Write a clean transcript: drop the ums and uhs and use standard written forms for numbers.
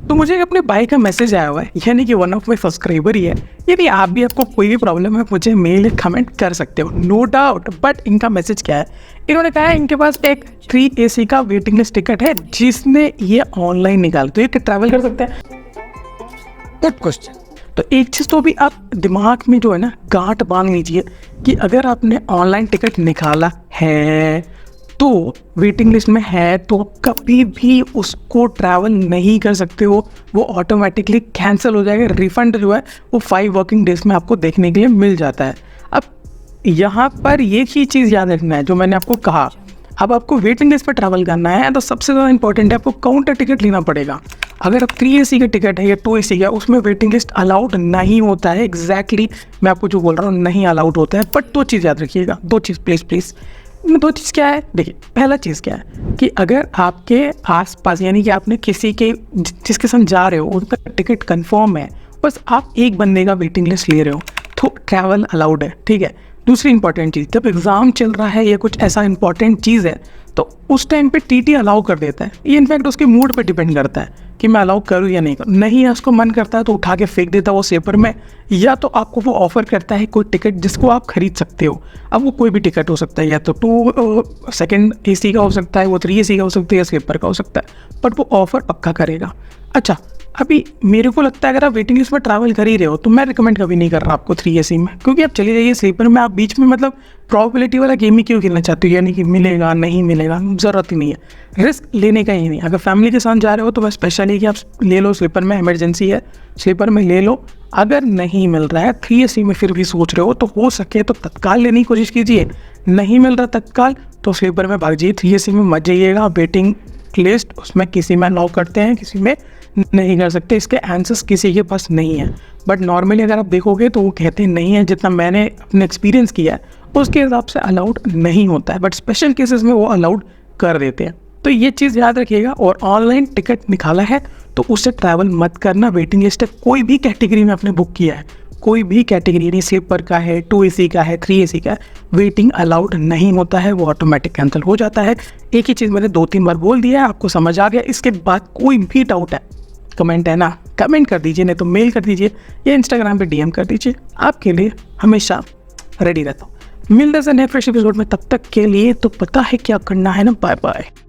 तो मुझे अपने भाई का मैसेज आया हुआ है, यानी कि वन ऑफ माई सब्सक्राइबर ही है। यदि आप भी आपको कोई भी प्रॉब्लम है मुझे मेल कमेंट कर सकते हो, नो डाउट। बट इनका मैसेज क्या है, इन्होंने कहा है इनके पास एक 3AC का वेटिंग लिस्ट टिकट है जिसने ये ऑनलाइन निकाल, तो ये ट्रैवल कर सकते हैं। Good question. तो एक चीज़ तो भी आप दिमाग में जो है ना गांठ बांध लीजिए कि अगर आपने ऑनलाइन टिकट निकाला है तो वेटिंग लिस्ट में है तो आप कभी भी उसको ट्रैवल नहीं कर सकते हो, वो ऑटोमेटिकली कैंसिल हो जाएगा। रिफंड जो है वो 5 वर्किंग डेज में आपको देखने के लिए मिल जाता है। अब यहाँ पर एक ही चीज़ याद रखना है जो मैंने आपको कहा, अब आपको वेटिंग लिस्ट पर ट्रैवल करना है तो सबसे ज़्यादा इंपॉर्टेंट है आपको काउंटर टिकट लेना पड़ेगा। अगर आप 3AC का टिकट है या 2AC का, उसमें वेटिंग लिस्ट अलाउड नहीं होता है। एग्जैक्टली मैं आपको जो बोल रहा हूँ नहीं अलाउड होता है। बट 2 चीज़ याद रखिएगा, 2 चीज़ प्लीज़। 2 चीज़ क्या है, देखिए पहला चीज़ क्या है कि अगर आपके आस पास यानी कि आपने किसी के जिसके साथ जा रहे हो उनका टिकट कंफर्म है, बस आप एक बंदे का वेटिंग लिस्ट ले रहे हो तो ट्रैवल अलाउड है, ठीक है। दूसरी इंपॉर्टेंट चीज़, जब एग्ज़ाम चल रहा है या कुछ ऐसा इंपॉर्टेंट चीज़ है तो उस टाइम पे TT अलाउ कर देता है। ये इनफैक्ट उसके मूड पे डिपेंड करता है कि मैं अलाउ करूँ या नहीं करूँ। नहीं है उसको मन करता है तो उठा के फेंक देता है वो सेपर में, या तो आपको वो ऑफ़र करता है कोई टिकट जिसको आप खरीद सकते हो। अब वो कोई भी टिकट हो सकता है, या तो 2 AC का हो सकता है, वो 3AC का हो सकता है, या स्लीपर का हो सकता है, बट वो ऑफ़र पक्का करेगा। अच्छा, अभी मेरे को लगता है अगर आप वेटिंग लिस्ट में ट्रैवल कर ही रहे हो तो मैं रिकमेंड कभी नहीं कर रहा आपको 3AC में, क्योंकि आप चले जाइए स्लीपर में, आप बीच में मतलब प्रोबेबिलिटी वाला गेम ही क्यों खेलना चाहते हो, यानी कि मिलेगा नहीं मिलेगा, ज़रूरत ही नहीं है, रिस्क लेने का ही नहीं। अगर फैमिली के साथ जा रहे हो तो बस स्पेशली कि आप ले लो स्लीपर में, इमरजेंसी है स्लीपर में ले लो। अगर नहीं मिल रहा है 3AC में फिर भी सोच रहे हो तो हो सके तो तत्काल लेने की कोशिश कीजिए, नहीं मिल रहा तत्काल तो स्लीपर में भाग जाइए, 3AC में मत जाइएगा। वेटिंग लिस्ट उसमें किसी में अलाउ करते हैं, किसी में नहीं कर सकते, इसके आंसर्स किसी के पास नहीं है। बट नॉर्मली अगर आप देखोगे तो वो कहते हैं नहीं है, जितना मैंने अपने एक्सपीरियंस किया है उसके हिसाब से अलाउड नहीं होता है, बट स्पेशल केसेस में वो अलाउड कर देते हैं। तो ये चीज़ याद रखिएगा। और ऑनलाइन टिकट निकाला है तो उससे ट्रैवल मत करना। वेटिंग लिस्ट है, कोई भी कैटेगरी में आपने बुक किया है, कोई भी कैटेगरी नहीं, स्लीपर का है, 2AC का है, 3AC का है, वेटिंग अलाउड नहीं होता है, वो ऑटोमेटिक कैंसिल हो जाता है। एक ही चीज़ मैंने 2-3 बार बोल दिया है, आपको समझ आ गया। इसके बाद कोई भी डाउट है कमेंट है ना, कमेंट कर दीजिए, नहीं तो मेल कर दीजिए या इंस्टाग्राम पे DM कर दीजिए, आपके लिए हमेशा रेडी रहता हूँ। मिलते हैं नेक्स्ट फ्रेश एपिसोड में, तब तक के लिए तो पता है क्या करना है ना। Bye bye.